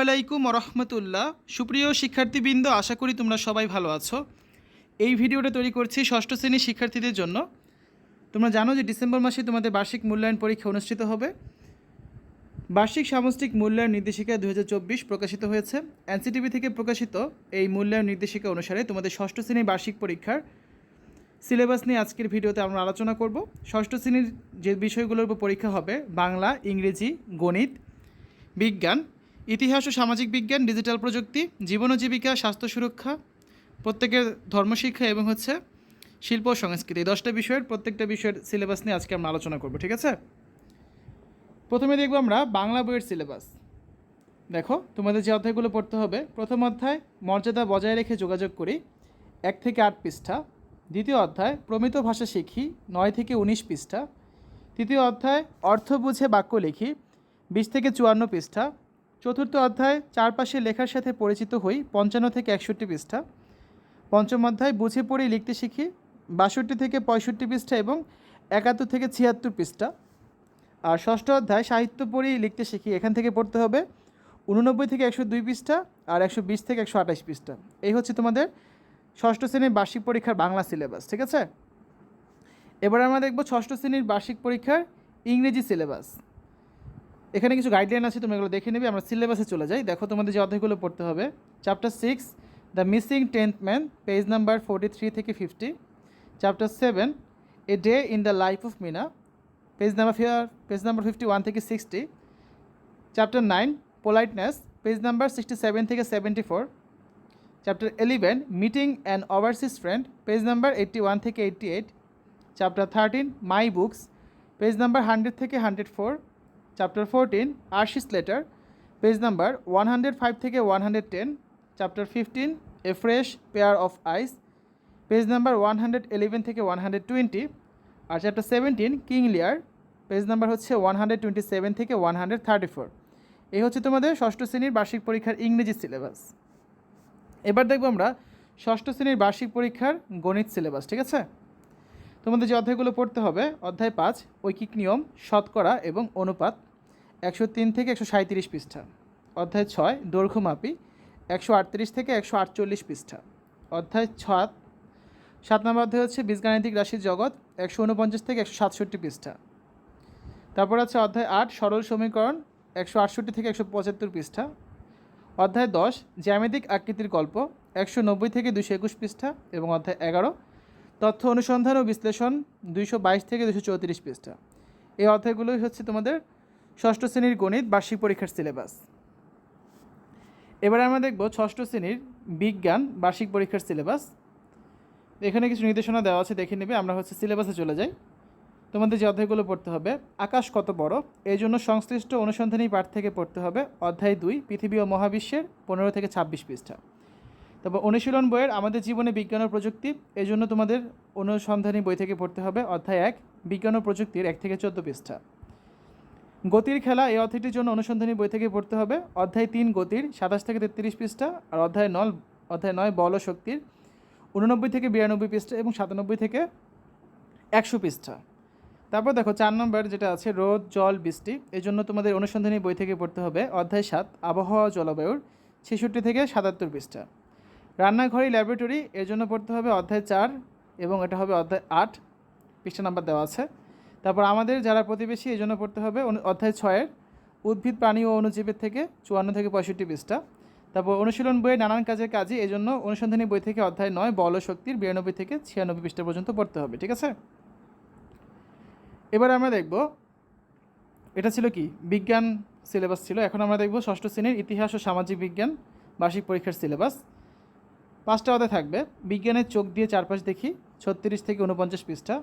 আলাইকুম রহমতুল্লাহ। সুপ্রিয় শিক্ষার্থীবৃন্দ, আশা করি তোমরা সবাই ভালো আছো। এই ভিডিওটা তৈরি করছি ষষ্ঠ শ্রেণীর শিক্ষার্থীদের জন্য। তোমরা জানো যে ডিসেম্বর মাসে তোমাদের বার্ষিক মূল্যায়ন পরীক্ষা অনুষ্ঠিত হবে। বার্ষিক সামষ্টিক মূল্যায়ন নির্দেশিকা 2024 প্রকাশিত হয়েছে। এনসিটিভি থেকে প্রকাশিত এই মূল্যায়ন নির্দেশিকা অনুসারে তোমাদের ষষ্ঠ শ্রেণীর বার্ষিক পরীক্ষার সিলেবাস নিয়ে আজকের ভিডিওতে আমরা আলোচনা করব। ষষ্ঠ শ্রেণীর যে বিষয়গুলোর উপর পরীক্ষা হবে: বাংলা, ইংরেজি, গণিত, বিজ্ঞান, ইতিহাস ও সামাজিক বিজ্ঞান, ডিজিটাল প্রযুক্তি, জীবন ও জীবিকা, স্বাস্থ্য সুরক্ষা, প্রত্যেকের ধর্মশিক্ষা এবং শিল্প ও সংস্কৃতি। 10টা বিষয়ের প্রত্যেকটা বিষয়ের সিলেবাস নিয়ে আজকে আমরা আলোচনা করব, ঠিক আছে? প্রথমে দেখব আমরা বাংলা বইয়ের সিলেবাস। দেখো, তোমাদের যে অধ্যায়গুলো পড়তে হবে: প্রথম অধ্যায় মর্যাদা বজায় রেখে যোগাযোগ করি, 1 থেকে 8 পৃষ্ঠা। দ্বিতীয় অধ্যায় প্রমিত ভাষা শিখি, 9 থেকে 19 পৃষ্ঠা। তৃতীয় অধ্যায় অর্থ বুঝে বাক্য লিখি, 20 থেকে 54 পৃষ্ঠা। চতুর্থ অধ্যায় চারপাশে লেখার সাথে পরিচিত হই, 55 থেকে 61 পৃষ্ঠা। পঞ্চম অধ্যায় বুঝে পড়ে লিখতে শিখি, 62 থেকে 65 পৃষ্ঠা এবং 71 থেকে 76 পৃষ্ঠা। আর ষষ্ঠ অধ্যায় সাহিত্য পড়ে লিখতে শিখি, এখান থেকে পড়তে হবে 89 থেকে 102 পৃষ্ঠা আর 120 থেকে 128 পৃষ্ঠা। এই হচ্ছে তোমাদের ষষ্ঠ শ্রেণীর বার্ষিক পরীক্ষার বাংলা সিলেবাস, ঠিক আছে? এবার আমরা দেখব ষষ্ঠ শ্রেণীর বার্ষিক পরীক্ষার ইংরেজি সিলেবাস। এখানে কিছু গাইডলাইন আছে, তুমি এগুলো দেখে নেবে। আমরা সিলেবাসে চলে যাই। দেখো, তোমাদের যে অধ্যায়গুলো পড়তে হবে: chapter 6 the missing 10th man, page number 43 থেকে 50। Chapter 7 a day in the life of Meena, page number 51 থেকে 60। চ্যাপ্টার 9 পোলাইটনেস, পেজ নাম্বার 67 থেকে 74। Chapter 11 meeting an overseas friend, page number 81 থেকে 88। Chapter 13 my books, page number 100 থেকে 104। Chapter 14 আর্শিস letter, page number 105 থেকে 110। Chapter 15 a fresh pair of eyes, page number 111 থেকে 120। আর chapter 17 King Lear, page number 127 থেকে 134। এই হচ্ছে তোমাদের ষষ্ঠ শ্রেণীর বার্ষিক পরীক্ষার ইংরেজি সিলেবাস। এবার দেখব আমরা ষষ্ঠ শ্রেণীর বার্ষিক পরীক্ষার গণিত সিলেবাস, ঠিক আছে? তোমাদের যে অধ্যায়গুলো পড়তে হবে: অধ্যায় 5 ঐকিক নিয়ম, শতকরা এবং অনুপাত, 103 থেকে 137 পৃষ্ঠা। অধ্যায় 6 দৈর্ঘ্যমাপী, 138 থেকে 148 পৃষ্ঠা। অধ্যায় 7 নম্বর অধ্যায় বীজগাণিতিক রাশির জগৎ, 149 থেকে 167 পৃষ্ঠা। তারপর আছে অধ্যায় 8 সরল সমীকরণ, 168 থেকে 175 পৃষ্ঠা। অধ্যায় 10 জ্যামিতিক আকৃতির গল্প, 190 থেকে 221 পৃষ্ঠা। এবং অধ্যায় 11 তথ্য অনুসন্ধান ও বিশ্লেষণ, 222 থেকে 234 পৃষ্ঠা। এই অধ্যায়গুলোই হচ্ছে তোমাদের ষষ্ঠ শ্রেণীর গণিত বার্ষিক পরীক্ষার সিলেবাস। এবারে আমরা দেখব ষষ্ঠ শ্রেণীর বিজ্ঞান বার্ষিক পরীক্ষার সিলেবাস। এখানে কিছু নির্দেশনা দেওয়া আছে, দেখে নেবে। আমরা সিলেবাসে চলে যাই। তোমাদের যে অধ্যায়গুলো পড়তে হবে: আকাশ কত বড়, এই জন্য সংশ্লিষ্ট অনুসন্ধানী পাঠ থেকে পড়তে হবে অধ্যায় 2 পৃথিবী ও মহাবিশ্বের, 15 থেকে 26 পৃষ্ঠা। তারপর অনুশীলন বইয়ের আমাদের জীবনে বিজ্ঞান ও প্রযুক্তি, এই জন্য তোমাদের অনুসন্ধানী বই থেকে পড়তে হবে অধ্যায় 1 বিজ্ঞান ও প্রযুক্তির, 1 থেকে 14 পৃষ্ঠা। গতির খেলা, এই অধ্যায়টির জন্য অনুসন্ধানী বই থেকে পড়তে হবে অধ্যায় 3 গতির, 27 থেকে 33 পৃষ্ঠা। আর অধ্যায় 9 বল ও শক্তির, 89 থেকে 92 পৃষ্ঠা এবং 97 থেকে 100 পৃষ্ঠা। তারপর দেখো 4 নম্বর যেটা আছে রোদ জল বৃষ্টি, এই জন্য তোমাদের অনুসন্ধানী বই থেকে পড়তে হবে অধ্যায় 7 আবহাওয়া জলবায়ুর, 66 থেকে 77 পৃষ্ঠা। রান্নাঘরে ল্যাবরেটরি, এর জন্য পড়তে হবে অধ্যায় 4 এবং এটা হবে অধ্যায় 8, পৃষ্ঠা নাম্বার দেওয়া আছে। তারপর আমাদের যারা প্রতিবেশী, এই জন্য পড়তে হবে অধ্যায় 6 উদ্ভিদ প্রাণী ও অণুজীবের, থেকে 54 থেকে 65 পৃষ্ঠা। তারপর অনুশীলন বইয়ে নানান কাজের কাজই, এই জন্য অনুসন্ধানী বই থেকে অধ্যায় 9 বল ও শক্তির, 92 থেকে 96 পৃষ্ঠা পর্যন্ত পড়তে হবে, ঠিক আছে? এবার আমরা দেখব, এটা ছিল কি বিজ্ঞান সিলেবাস ছিল। এখন আমরা দেখব ষষ্ঠ শ্রেণীর ইতিহাস ও সামাজিক বিজ্ঞান বার্ষিক পরীক্ষার সিলেবাস। 5টা অধ্যায় থাকবে। বিজ্ঞানের চোখ দিয়ে চারপাশ দেখি, 36 থেকে 49 পৃষ্ঠা।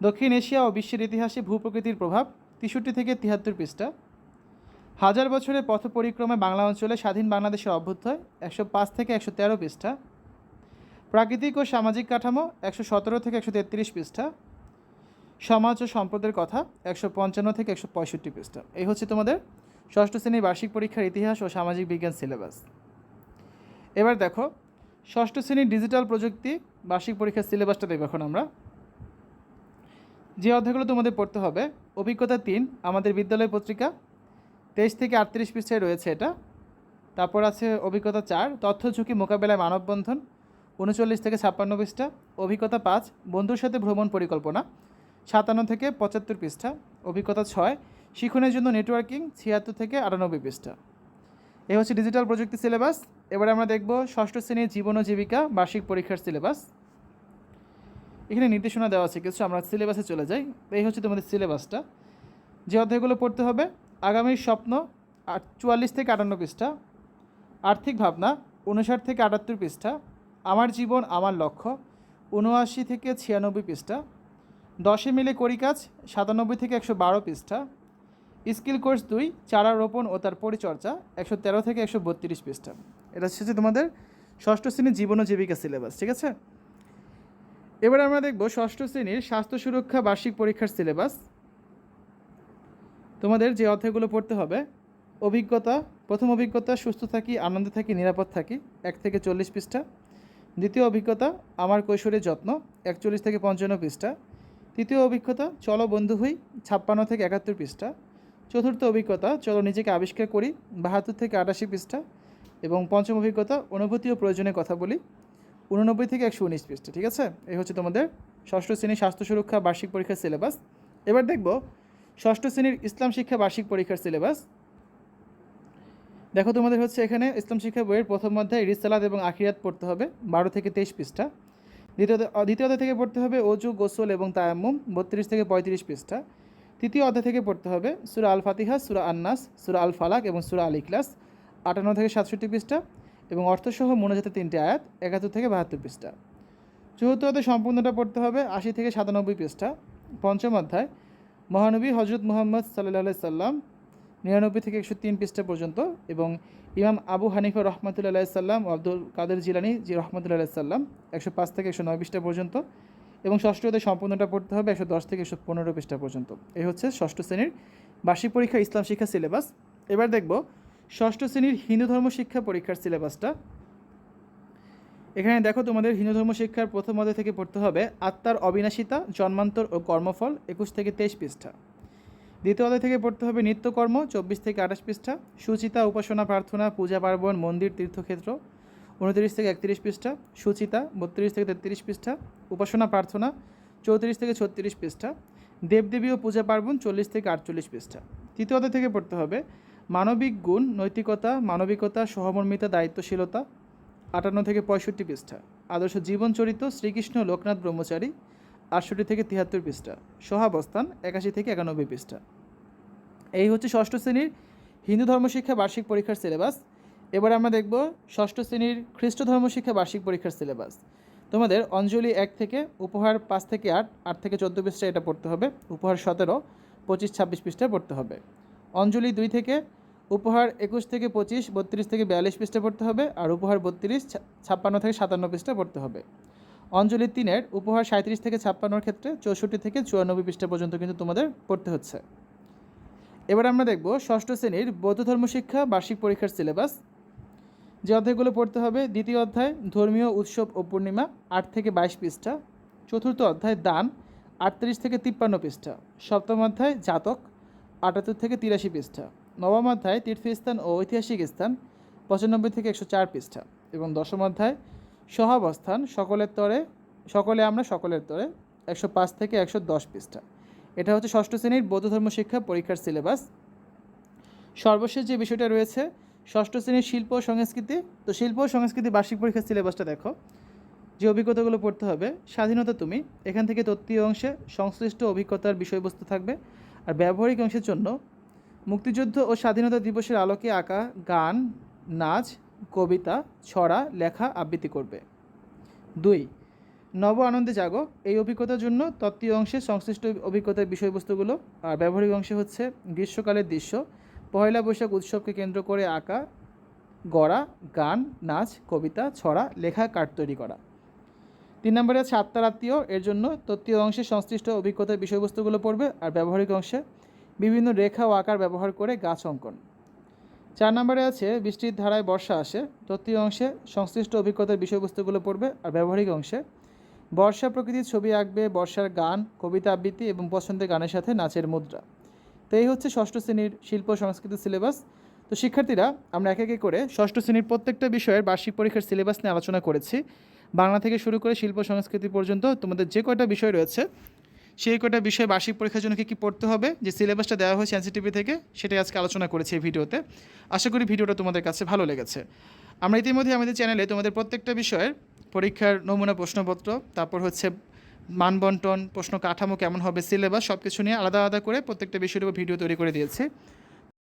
দক্ষিণ এশিয়া ও বিশ্বের ইতিহাসে ভূপ্রকৃতির প্রভাব, 63 থেকে 73 পৃষ্ঠা। হাজার বছরের পথ পরিক্রমায় বাংলা অঞ্চলে স্বাধীন বাংলাদেশের অভ্যুদয়, 105 থেকে 113 পৃষ্ঠা। প্রাকৃতিক ও সামাজিক কাঠামো, 117 থেকে 133 পৃষ্ঠা। সমাজ ও সম্পদের কথা, 155 থেকে 165 পৃষ্ঠা। এই হচ্ছে তোমাদের ষষ্ঠ শ্রেণীর বার্ষিক পরীক্ষার ইতিহাস ও সামাজিক বিজ্ঞান সিলেবাস। এবার দেখো ষষ্ঠ শ্রেণীর ডিজিটাল প্রযুক্তি বার্ষিক পরীক্ষার সিলেবাসটা দেখব। এখন আমরা যে অধ্যায়গুলো তোমাদের পড়তে হবে: অভিজ্ঞতা 3 আমাদের বিদ্যালয় পত্রিকা, 23 থেকে 38 পৃষ্ঠায় রয়েছে এটা। তারপর আছে অভিজ্ঞতা 4, তথ্য ঝুঁকি মোকাবেলায় মানববন্ধন, 39 থেকে 56 পৃষ্ঠা। অভিজ্ঞতা 5, বন্ধুর সাথে ভ্রমণ পরিকল্পনা, 57 থেকে 75 পৃষ্ঠা। অভিজ্ঞতা 6, শিক্ষণের জন্য নেটওয়ার্কিং, 76 থেকে 98 পৃষ্ঠা। এ হচ্ছে ডিজিটাল প্রযুক্তি সিলেবাস। এবারে আমরা দেখব ষষ্ঠ শ্রেণীর জীবন ও জীবিকা বার্ষিক পরীক্ষার সিলেবাস। এখানে নির্দেশনা দেওয়া আছে কিছু, আমরা সিলেবাসে চলে যাই। এই হচ্ছে তোমাদের সিলেবাসটা। যে অধ্যায়গুলো পড়তে হবে: আগামীর স্বপ্ন, 44 থেকে 58 পৃষ্ঠা। আর্থিক ভাবনা, 59 থেকে 78 পৃষ্ঠা। আমার জীবন আমার লক্ষ্য, 79 থেকে 96 পৃষ্ঠা। 10 মিলে করি কাজ, 97 থেকে 112 পৃষ্ঠা। স্কিল কোর্স 2, চারা রোপণ ও তার পরিচর্যা, 113 থেকে 132 পৃষ্ঠা। এটা হচ্ছে তোমাদের ষষ্ঠ শ্রেণীর জীবন ও জীবিকা সিলেবাস, ঠিক আছে। এবার আমরা দেখব ষষ্ঠ শ্রেণীর স্বাস্থ্য সুরক্ষা বার্ষিক পরীক্ষার সিলেবাস। তোমাদের যে অধ্যায়গুলো পড়তে হবে: অভিজ্ঞতা, প্রথম অভিজ্ঞতা সুস্থ থাকি, আনন্দে থাকি, নিরাপদ থাকি, 1 থেকে 40 পৃষ্ঠা। দ্বিতীয় অভিজ্ঞতা আমার কৈশোরের যত্ন, 41 থেকে 55 পৃষ্ঠা। তৃতীয় অভিজ্ঞতা চলো বন্ধু হই, 56 থেকে 71 পৃষ্ঠা। চতুর্থ অভিজ্ঞতা চলো নিজেকে আবিষ্কার করি, 72 থেকে 88 পৃষ্ঠা। এবং পঞ্চম অভিজ্ঞতা অনুভূতি ও প্রয়োজনের কথা বলি, 89 থেকে 119 পৃষ্ঠা, ঠিক আছে। এই হচ্ছে তোমাদের ষষ্ঠ শ্রেণীর স্বাস্থ্য সুরক্ষা বার্ষিক পরীক্ষার সিলেবাস। এবার দেখব ষষ্ঠ শ্রেণীর ইসলাম শিক্ষা বার্ষিক পরীক্ষার সিলেবাস। দেখো তোমাদের হচ্ছে এখানে ইসলাম শিক্ষা বইয়ের প্রথম অধ্যায় রিসালাত এবং আখিরাত পড়তে হবে, 12 থেকে 23 পৃষ্ঠা। দ্বিতীয় অধ্যায় থেকে পড়তে হবে অজু, গোসল এবং তায়াম্মুম, 32 থেকে 35 পৃষ্ঠা। তৃতীয় অধ্যায় থেকে পড়তে হবে সূরা আল ফাতিহা, সূরা আন-নাস, সূরা আল ফালাক এবং সূরা আল ইখলাস, 58 থেকে 67 পৃষ্ঠা। এবং অর্থসহ মোনাজাতের 3টি আয়াত, 71 থেকে 72 পৃষ্ঠা। চতুর্থ অধ্যায় সম্পূর্ণটা পড়তে হবে, 80 থেকে 97 পৃষ্ঠা। পঞ্চম অধ্যায় মহানবী হজরত মুহাম্মদ সাল্লাল্লাহু আলাইহি সাল্লাম, 99 থেকে 103 পৃষ্ঠা পর্যন্ত। এবং ইমাম আবু হানিফা রহমতুল্লাহ আলাইহি সাল্লাম ও আব্দুল কাদের জিলানী জি রহমতুল্লাহ আলাইহি সাল্লাম, 105 থেকে 109 পৃষ্ঠা পর্যন্ত। এবং ষষ্ঠ অধ্যায় সম্পূর্ণটা পড়তে হবে, 110 থেকে 115 পৃষ্ঠা পর্যন্ত। এই হচ্ছে ষষ্ঠ শ্রেণীর বার্ষিক পরীক্ষা ইসলাম শিক্ষা সিলেবাস। এবার দেখব ষষ্ঠ শ্রেণীর হিন্দু ধর্ম শিক্ষা পরীক্ষার সিলেবাসটা। এখানে দেখো তোমাদের হিন্দু ধর্ম শিক্ষার প্রথম অধ্যায় থেকে পড়তে হবে আত্মার অবিনাশিতা, জন্মান্তর ও কর্মফল, 21 থেকে 23 পৃষ্ঠা। দ্বিতীয় অধ্যায় থেকে পড়তে হবে নিত্যকর্ম, 24 থেকে 28 পৃষ্ঠা। সুচিতা, উপাসনা, প্রার্থনা, পূজা পার্বণ, মন্দির, তীর্থক্ষেত্র, 29 থেকে 31 পৃষ্ঠা। সুচিতা, 32 থেকে 33 পৃষ্ঠা। উপাসনা প্রার্থনা, 34 থেকে 36 পৃষ্ঠা। দেবদেবী ও পূজা পার্বণ, 40 থেকে 48 পৃষ্ঠা। তৃতীয় অধ্যায় থেকে পড়তে হবে মানবিক গুণ, নৈতিকতা, মানবিকতা, সহমর্মিতা, দায়িত্বশীলতা, 58 থেকে 65 পৃষ্ঠা। আদর্শ জীবন চরিত্র, শ্রীকৃষ্ণ লোকনাথ ব্রহ্মচারী, 68 থেকে 73 পৃষ্ঠা। সহাবস্থান, 81 থেকে 91 পৃষ্ঠা। এই হচ্ছে ষষ্ঠ শ্রেণীর হিন্দু ধর্মশিক্ষা বার্ষিক পরীক্ষার সিলেবাস। এবার আমরা দেখব ষষ্ঠ শ্রেণীর খ্রিস্ট ধর্মশিক্ষা বার্ষিক পরীক্ষার সিলেবাস। তোমাদের অঞ্জলি 1 থেকে, উপহার 5 থেকে 8, 8 থেকে 14 পৃষ্ঠা এটা পড়তে হবে। উপহার 17, 25-26 পৃষ্ঠা পড়তে হবে। অঞ্জলি 2 থেকে, উপহার 21 থেকে 25, 32 থেকে 42 পৃষ্ঠা পড়তে হবে। আর উপহার 32, 56 থেকে 57 পৃষ্ঠা পড়তে হবে। অঞ্জলি 3-এর উপহার 37 থেকে 56 ক্ষেত্রে 64 থেকে 94 পৃষ্ঠা পর্যন্ত কিন্তু তোমাদের পড়তে হচ্ছে। এবার আমরা দেখব ষষ্ঠ শ্রেণীর বৌদ্ধ ধর্মশিক্ষা বার্ষিক পরীক্ষার সিলেবাস। যে অধ্যায়গুলো পড়তে হবে: দ্বিতীয় অধ্যায় ধর্মীয় উৎসব ও পূর্ণিমা, 8 থেকে 22 পৃষ্ঠা। চতুর্থ অধ্যায় দান, 38 থেকে 53 পৃষ্ঠা। সপ্তম অধ্যায় জাতক, 78 থেকে 83 পৃষ্ঠা। নবম অধ্যায় তীর্থস্থান ও ঐতিহাসিক স্থান, 95 থেকে 104 পৃষ্ঠা। এবং দশম অধ্যায় সহাবস্থান, সকলে আমরা সকলের তরে, 105 থেকে 110 পৃষ্ঠা। এটা হচ্ছে ষষ্ঠ শ্রেণীর বৌদ্ধ ধর্ম শিক্ষা পরীক্ষার সিলেবাস। সর্বশেষ যে বিষয়টা রয়েছে ষষ্ঠ শ্রেণীর শিল্প ও সংস্কৃতি। তো শিল্প ও সংস্কৃতি বার্ষিক পরীক্ষার সিলেবাসটা দেখো। যে অভিজ্ঞতাগুলো পড়তে হবে: স্বাধীনতা তুমি, এখান থেকে তত্ত্বীয় অংশে সংশ্লিষ্ট অভিজ্ঞতার বিষয়বস্তু থাকবে। আর ব্যবহারিক অংশের জন্য মুক্তিযুদ্ধ ও স্বাধীনতা দিবসের আলোকে আঁকা গান, নাচ, কবিতা, ছড়া, লেখা, আবৃত্তি করবে। 2, নব আনন্দে জাগো, এই অভিজ্ঞতার জন্য তত্ত্বীয় অংশে সংশ্লিষ্ট অভিজ্ঞতার বিষয়বস্তুগুলো। আর ব্যবহারিক অংশে হচ্ছে গ্রীষ্মকালের দৃশ্য, পয়লা বৈশাখ উৎসবকে কেন্দ্র করে আঁকা, গড়া, গান, নাচ, কবিতা, ছড়া, লেখা, কার্ড তৈরি করা। 3 নম্বরে আছে আত্মার আত্মীয়, এর জন্য তত্ত্বীয় অংশে সংশ্লিষ্ট অভিজ্ঞতার বিষয়বস্তুগুলো পড়বে। আর ব্যবহারিক অংশে বিভিন্ন রেখা ও আকার ব্যবহার করে গাছ অঙ্কন। 4 নম্বরে আছে বৃষ্টির ধারায় বর্ষা আসে, তত্ত্বীয় অংশে সংশ্লিষ্ট অভিজ্ঞতার বিষয়বস্তুগুলো পড়বে। আর ব্যবহারিক অংশে বর্ষা প্রকৃতির ছবি আঁকবে, বর্ষার গান, কবিতা আবৃত্তি এবং পছন্দের গানের সাথে নাচের মুদ্রা। তো এই হচ্ছে ষষ্ঠ শ্রেণীর শিল্প সংস্কৃতি সিলেবাস। তো শিক্ষার্থীরা, আমরা এক একে করে ষষ্ঠ শ্রেণীর প্রত্যেকটা বিষয়ের বার্ষিক পরীক্ষার সিলেবাস নিয়ে আলোচনা করেছি। বাংলা থেকে শুরু করে শিল্প সংস্কৃতি পর্যন্ত তোমাদের যে কয়টা বিষয় রয়েছে সেই কয়টা বিষয় বার্ষিক পরীক্ষার জন্য কী পড়তে হবে, যে সিলেবাসটা দেওয়া হয়েছে এনসিটিভি থেকে, সেটাই আজকে আলোচনা করেছি এই ভিডিওতে। আশা করি ভিডিওটা তোমাদের কাছে ভালো লেগেছে। আমরা ইতিমধ্যে আমাদের চ্যানেলে তোমাদের প্রত্যেকটা বিষয়ের পরীক্ষার নমুনা প্রশ্নপত্র, তারপর হচ্ছে মানবন্টন, প্রশ্ন কাঠামো কেমন হবে, সিলেবাস, সব কিছু নিয়ে আলাদা আলাদা করে প্রত্যেকটা বিষয়ের উপর ভিডিও তৈরি করে দিয়েছি।